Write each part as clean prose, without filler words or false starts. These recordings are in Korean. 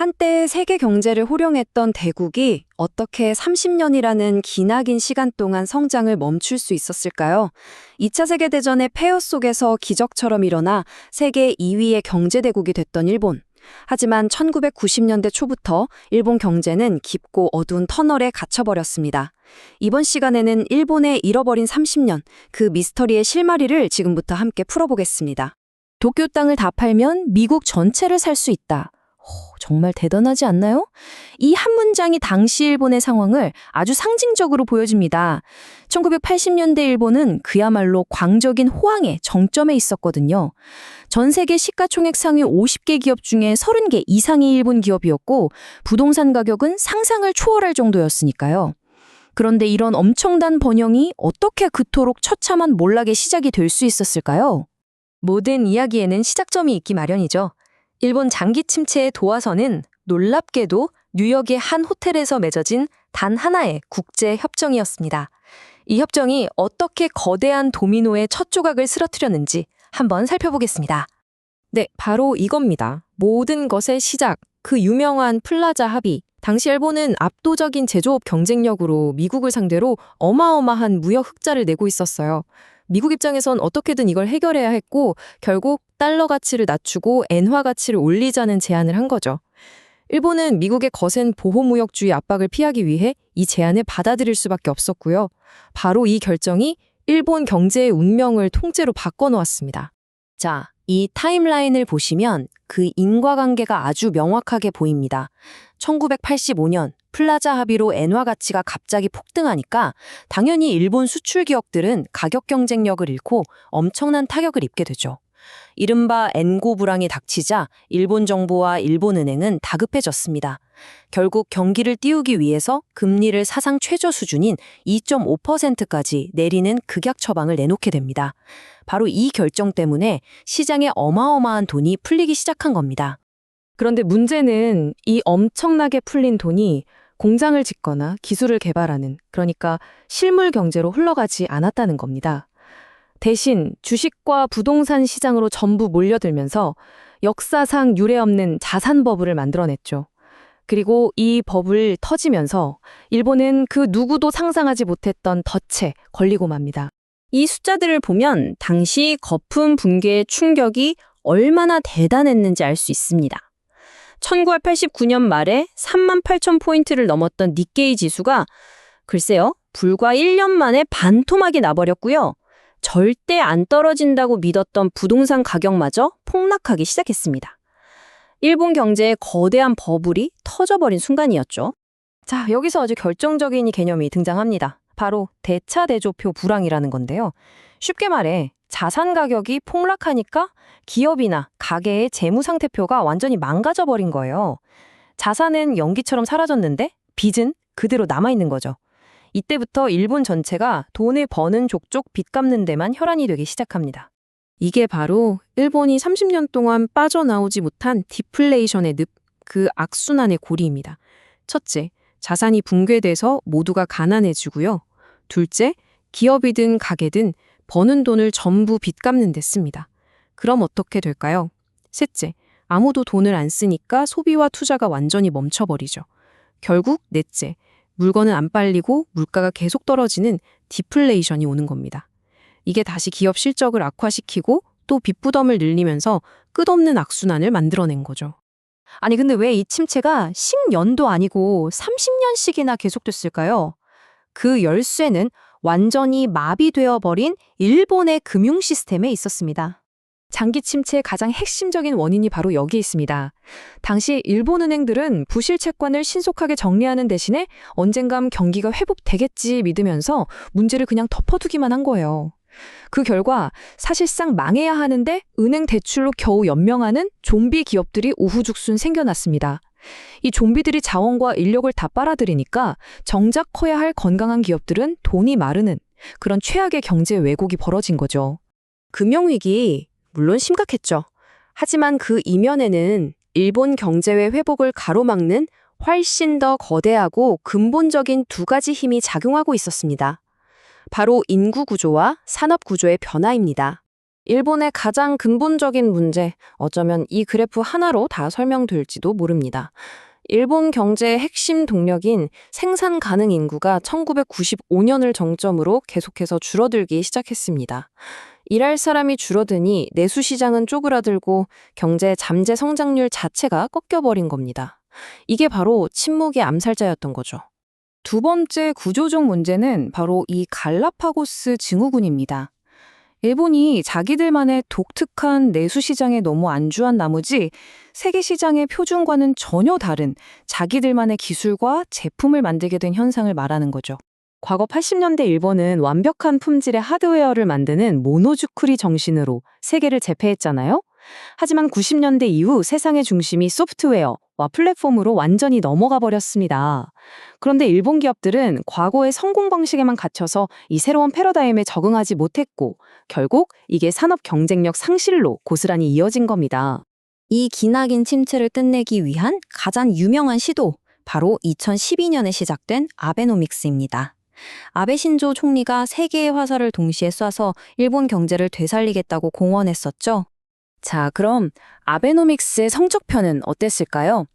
한때 세계 경제를 호령했던 대국이 어떻게 30년이라는 기나긴 시간 동안 성장을 멈출 수 있었을까요? 2차 세계대전의 폐허 속에서 기적처럼 일어나 세계 2위의 경제대국이 됐던 일본. 하지만 1990년대 초부터 일본 경제는 깊고 어두운 터널에 갇혀버렸습니다. 이번 시간에는 일본의 잃어버린 30년, 그 미스터리의 실마리를 지금부터 함께 풀어보겠습니다. 도쿄 땅을 다 팔면 미국 전체를 살 수 있다. 정말 대단하지 않나요? 이 한 문장이 당시 일본의 상황을 아주 상징적으로 보여줍니다. 1980년대 일본은 그야말로 광적인 호황의 정점에 있었거든요. 전 세계 시가총액 상위 50개 기업 중에 30개 이상이 일본 기업이었고 부동산 가격은 상상을 초월할 정도였으니까요. 그런데 이런 엄청난 번영이 어떻게 그토록 처참한 몰락의 시작이 될 수 있었을까요? 모든 이야기에는 시작점이 있기 마련이죠. 일본 장기 침체의 도화선은 놀랍게도 뉴욕의 한 호텔에서 맺어진 단 하나의 국제 협정이었습니다. 이 협정이 어떻게 거대한 도미노의 첫 조각을 쓰러뜨렸는지 한번 살펴보겠습니다. 네, 바로 이겁니다. 모든 것의 시작, 그 유명한 플라자 합의. 당시 일본은 압도적인 제조업 경쟁력으로 미국을 상대로 어마어마한 무역 흑자를 내고 있었어요. 미국 입장에선 어떻게든 이걸 해결해야 했고 결국 달러 가치를 낮추고 엔화 가치를 올리자는 제안을 한 거죠. 일본은 미국의 거센 보호무역주의 압박을 피하기 위해 이 제안을 받아들일 수밖에 없었고요. 바로 이 결정이 일본 경제의 운명을 통째로 바꿔놓았습니다. 자, 이 타임라인을 보시면 그 인과관계가 아주 명확하게 보입니다. 1985년 플라자 합의로 엔화 가치가 갑자기 폭등하니까 당연히 일본 수출 기업들은 가격 경쟁력을 잃고 엄청난 타격을 입게 되죠. 이른바 엔고 불황이 닥치자 일본 정부와 일본은행은 다급해졌습니다. 결국 경기를 띄우기 위해서 금리를 사상 최저 수준인 2.5%까지 내리는 극약 처방을 내놓게 됩니다. 바로 이 결정 때문에 시장에 어마어마한 돈이 풀리기 시작한 겁니다. 그런데 문제는 이 엄청나게 풀린 돈이 공장을 짓거나 기술을 개발하는, 그러니까 실물 경제로 흘러가지 않았다는 겁니다. 대신 주식과 부동산 시장으로 전부 몰려들면서 역사상 유례없는 자산 버블을 만들어냈죠. 그리고 이 버블 터지면서 일본은 그 누구도 상상하지 못했던 덫에 걸리고 맙니다. 이 숫자들을 보면 당시 거품 붕괴의 충격이 얼마나 대단했는지 알 수 있습니다. 1989년 말에 38,000포인트를 넘었던 니케이 지수가 글쎄요, 불과 1년 만에 반토막이 나버렸고요. 절대 안 떨어진다고 믿었던 부동산 가격마저 폭락하기 시작했습니다. 일본 경제의 거대한 버블이 터져버린 순간이었죠. 자, 여기서 아주 결정적인 개념이 등장합니다. 바로 대차대조표 불황이라는 건데요. 쉽게 말해 자산 가격이 폭락하니까 기업이나 가게의 재무상태표가 완전히 망가져버린 거예요. 자산은 연기처럼 사라졌는데 빚은 그대로 남아있는 거죠. 이때부터 일본 전체가 돈을 버는 족족 빚 갚는 데만 혈안이 되기 시작합니다. 이게 바로 일본이 30년 동안 빠져나오지 못한 디플레이션의 늪, 그 악순환의 고리입니다. 첫째, 자산이 붕괴돼서 모두가 가난해지고요. 둘째, 기업이든 가게든 버는 돈을 전부 빚 갚는 데 씁니다. 그럼 어떻게 될까요? 셋째, 아무도 돈을 안 쓰니까 소비와 투자가 완전히 멈춰버리죠. 결국 넷째, 물건은 안 팔리고 물가가 계속 떨어지는 디플레이션이 오는 겁니다. 이게 다시 기업 실적을 악화시키고 또 빚부담을 늘리면서 끝없는 악순환을 만들어낸 거죠. 아니 근데 왜 이 침체가 10년도 아니고 30년씩이나 계속됐을까요? 그 열쇠는 완전히 마비되어 버린 일본의 금융 시스템에 있었습니다. 장기 침체의 가장 핵심적인 원인이 바로 여기에 있습니다. 당시 일본 은행들은 부실 채권을 신속하게 정리하는 대신에 언젠간 경기가 회복되겠지 믿으면서 문제를 그냥 덮어두기만 한 거예요. 그 결과 사실상 망해야 하는데 은행 대출로 겨우 연명하는 좀비 기업들이 우후죽순 생겨났습니다. 이 좀비들이 자원과 인력을 다 빨아들이니까 정작 커야 할 건강한 기업들은 돈이 마르는 그런 최악의 경제 왜곡이 벌어진 거죠. 금융위기 물론 심각했죠. 하지만 그 이면에는 일본 경제의 회복을 가로막는 훨씬 더 거대하고 근본적인 두 가지 힘이 작용하고 있었습니다. 바로 인구 구조와 산업 구조의 변화입니다. 일본의 가장 근본적인 문제, 어쩌면 이 그래프 하나로 다 설명될지도 모릅니다. 일본 경제의 핵심 동력인 생산 가능 인구가 1995년을 정점으로 계속해서 줄어들기 시작했습니다. 일할 사람이 줄어드니 내수 시장은 쪼그라들고 경제 잠재 성장률 자체가 꺾여버린 겁니다. 이게 바로 침묵의 암살자였던 거죠. 두 번째 구조적 문제는 바로 이 갈라파고스 증후군입니다. 일본이 자기들만의 독특한 내수 시장에 너무 안주한 나머지 세계 시장의 표준과는 전혀 다른 자기들만의 기술과 제품을 만들게 된 현상을 말하는 거죠. 과거 80년대 일본은 완벽한 품질의 하드웨어를 만드는 모노주쿠리 정신으로 세계를 제패했잖아요. 하지만 90년대 이후 세상의 중심이 소프트웨어와 플랫폼으로 완전히 넘어가 버렸습니다. 그런데 일본 기업들은 과거의 성공 방식에만 갇혀서 이 새로운 패러다임에 적응하지 못했고 결국 이게 산업 경쟁력 상실로 고스란히 이어진 겁니다. 이 기나긴 침체를 끝내기 위한 가장 유명한 시도, 바로 2012년에 시작된 아베노믹스입니다. 아베 신조 총리가 세 개의 화살을 동시에 쏴서 일본 경제를 되살리겠다고 공언했었죠. 자, 그럼 아베노믹스의 성적표는 어땠을까요?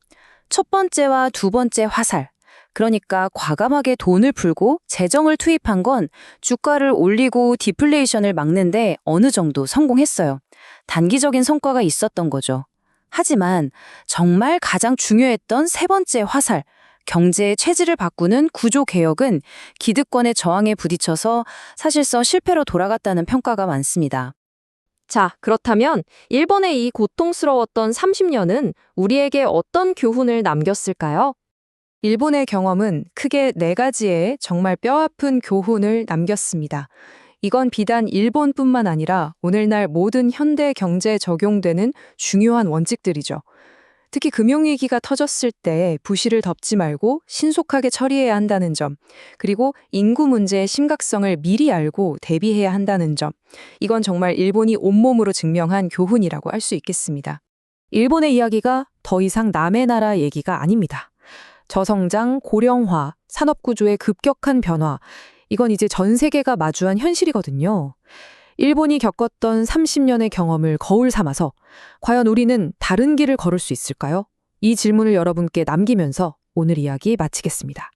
첫 번째와 두 번째 화살. 그러니까 과감하게 돈을 풀고 재정을 투입한 건 주가를 올리고 디플레이션을 막는데 어느 정도 성공했어요. 단기적인 성과가 있었던 거죠. 하지만 정말 가장 중요했던 세 번째 화살, 경제의 체질을 바꾸는 구조 개혁은 기득권의 저항에 부딪혀서 사실상 실패로 돌아갔다는 평가가 많습니다. 자, 그렇다면 일본의 이 고통스러웠던 30년은 우리에게 어떤 교훈을 남겼을까요? 일본의 경험은 크게 네 가지의 정말 뼈아픈 교훈을 남겼습니다. 이건 비단 일본뿐만 아니라 오늘날 모든 현대 경제에 적용되는 중요한 원칙들이죠. 특히 금융위기가 터졌을 때 부실을 덮지 말고 신속하게 처리해야 한다는 점, 그리고 인구 문제의 심각성을 미리 알고 대비해야 한다는 점, 이건 정말 일본이 온몸으로 증명한 교훈이라고 할 수 있겠습니다. 일본의 이야기가 더 이상 남의 나라 얘기가 아닙니다. 저성장, 고령화, 산업구조의 급격한 변화, 이건 이제 전 세계가 마주한 현실이거든요. 일본이 겪었던 30년의 경험을 거울 삼아서 과연 우리는 다른 길을 걸을 수 있을까요? 이 질문을 여러분께 남기면서 오늘 이야기 마치겠습니다.